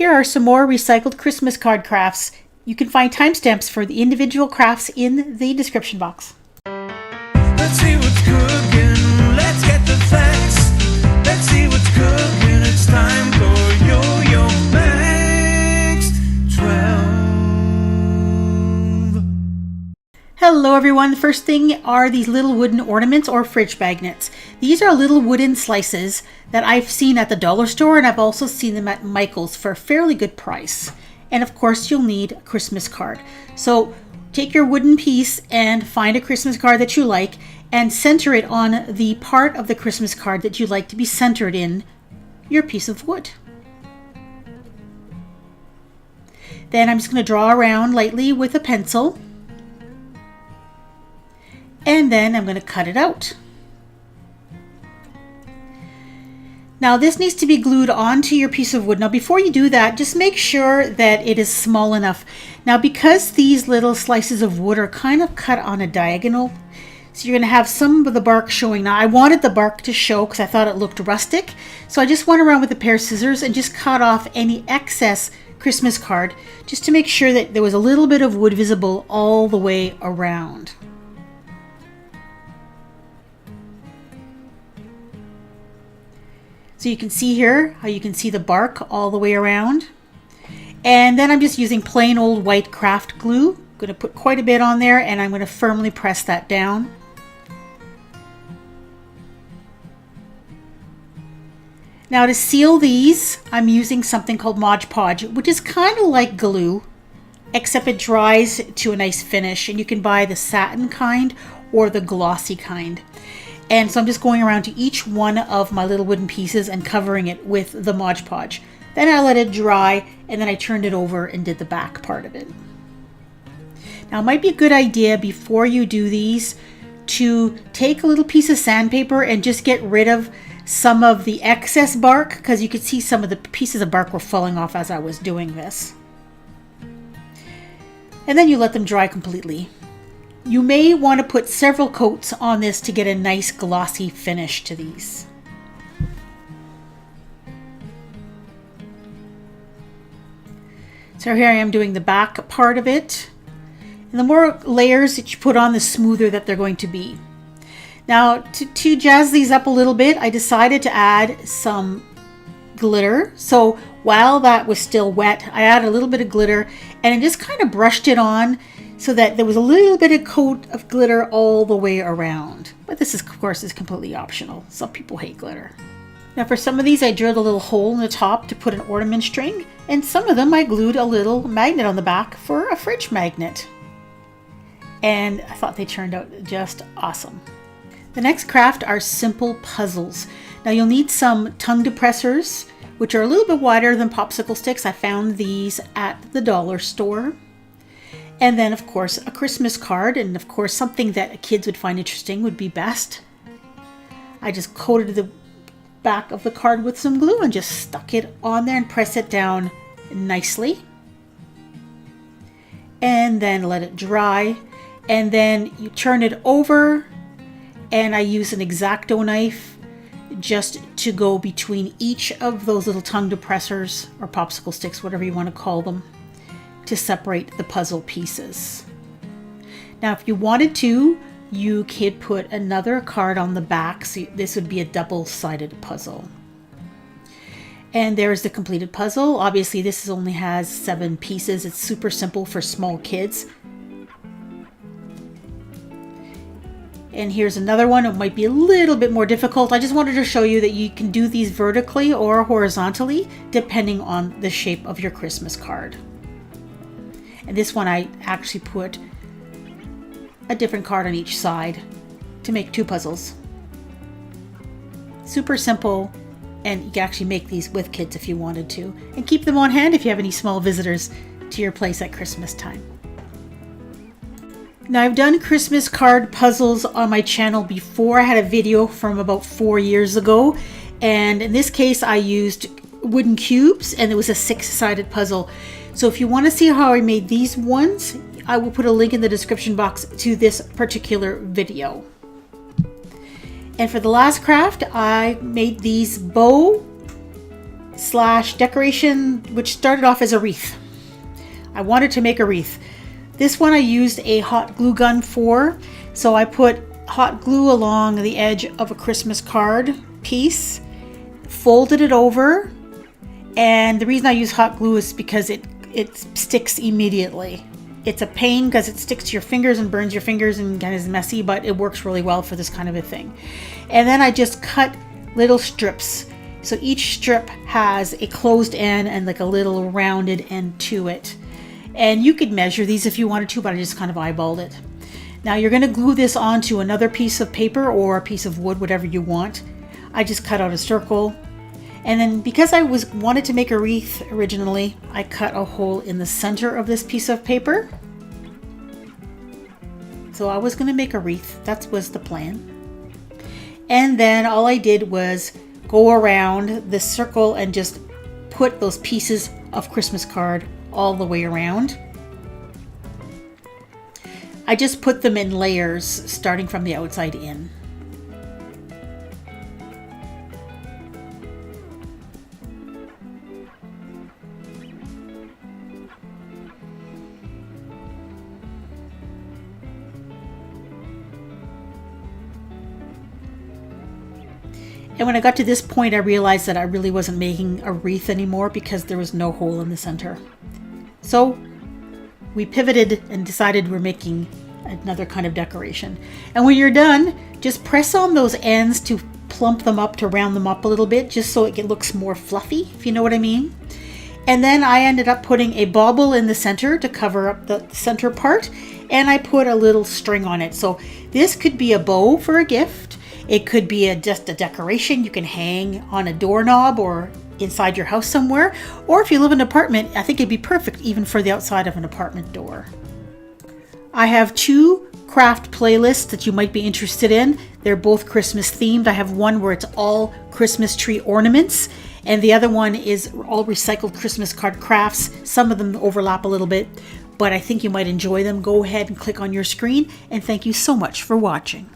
Here are some more recycled Christmas card crafts. You can find timestamps for the individual crafts in the description box. Let's see what's cooking. Let's get the facts. Let's see what's cooking. It's time for Yo-Yo Max 12. Hello everyone. The first thing are these little wooden ornaments or fridge magnets. These are little wooden slices that I've seen at the dollar store, and I've also seen them at Michael's for a fairly good price. And of course you'll need a Christmas card. So take your wooden piece and find a Christmas card that you like and center it on the part of the Christmas card that you like to be centered in your piece of wood. Then I'm just going to draw around lightly with a pencil. And then I'm going to cut it out. Now this needs to be glued onto your piece of wood. Now before you do that, just make sure that it is small enough. Now because these little slices of wood are kind of cut on a diagonal, so you're going to have some of the bark showing. Now I wanted the bark to show because I thought it looked rustic. So I just went around with a pair of scissors and just cut off any excess Christmas card just to make sure that there was a little bit of wood visible all the way around. So you can see here how you can see the bark all the way around. And then I'm just using plain old white craft glue. I'm going to put quite a bit on there and I'm going to firmly press that down. Now to seal these, I'm using something called Mod Podge, which is kind of like glue, except it dries to a nice finish. And you can buy the satin kind or the glossy kind. And so I'm just going around to each one of my little wooden pieces and covering it with the Mod Podge. Then I let it dry and then I turned it over and did the back part of it. Now it might be a good idea before you do these to take a little piece of sandpaper and just get rid of some of the excess bark, because you could see some of the pieces of bark were falling off as I was doing this. And then you let them dry completely. You may want to put several coats on this to get a nice glossy finish to these. So here I am doing the back part of it. And the more layers that you put on, the smoother that they're going to be. Now to jazz these up a little bit, I decided to add some glitter. So while that was still wet, I added a little bit of glitter and I just kind of brushed it on so that there was a little bit of coat of glitter all the way around. But this is, of course, is completely optional. Some people hate glitter. Now for some of these, I drilled a little hole in the top to put an ornament string, and some of them I glued a little magnet on the back for a fridge magnet. And I thought they turned out just awesome. The next craft are simple puzzles. Now you'll need some tongue depressors, which are a little bit wider than popsicle sticks. I found these at the dollar store. And then, of course, a Christmas card, and of course, something that kids would find interesting would be best. I just coated the back of the card with some glue and just stuck it on there and press it down nicely. And then let it dry. And then you turn it over, and I use an X-Acto knife just to go between each of those little tongue depressors or popsicle sticks, whatever you want to call them, to separate the puzzle pieces. Now if you wanted to, you could put another card on the back, so this would be a double-sided puzzle. And there's the completed puzzle. Obviously this only has 7 pieces. It's super simple for small kids. And here's another one. It might be a little bit more difficult. I just wanted to show you that you can do these vertically or horizontally depending on the shape of your Christmas card. And this one I actually put a different card on each side to make 2 puzzles. Super simple, and you can actually make these with kids if you wanted to, and keep them on hand if you have any small visitors to your place at Christmas time. Now I've done Christmas card puzzles on my channel before. I had a video from about 4 years ago, and in this case I used wooden cubes and it was a 6-sided puzzle. So if you want to see how I made these ones, I will put a link in the description box to this particular video. And for the last craft, I made these bow slash decoration, which started off as a wreath. I wanted to make a wreath. This one I used a hot glue gun for, so I put hot glue along the edge of a Christmas card piece, folded it over, and the reason I use hot glue is because it sticks immediately. It's a pain because it sticks to your fingers and burns your fingers and kind of is messy, but it works really well for this kind of a thing. And then I just cut little strips. So each strip has a closed end and like a little rounded end to it. And you could measure these if you wanted to, but I just kind of eyeballed it. Now you're going to glue this onto another piece of paper or a piece of wood, whatever you want. I just cut out a circle. And then because I wanted to make a wreath originally, I cut a hole in the center of this piece of paper. So I was going to make a wreath. That was the plan. And then all I did was go around this circle and just put those pieces of Christmas card all the way around. I just put them in layers, starting from the outside in. And when I got to this point, I realized that I really wasn't making a wreath anymore because there was no hole in the center. So we pivoted and decided we're making another kind of decoration. And when you're done, just press on those ends to plump them up, to round them up a little bit, just so it looks more fluffy, if you know what I mean. And then I ended up putting a bauble in the center to cover up the center part, and I put a little string on it. So this could be a bow for a gift. It could be just a decoration you can hang on a doorknob or inside your house somewhere. Or if you live in an apartment, I think it'd be perfect even for the outside of an apartment door. I have 2 craft playlists that you might be interested in. They're both Christmas themed. I have one where it's all Christmas tree ornaments, and the other one is all recycled Christmas card crafts. Some of them overlap a little bit, but I think you might enjoy them. Go ahead and click on your screen, and thank you so much for watching.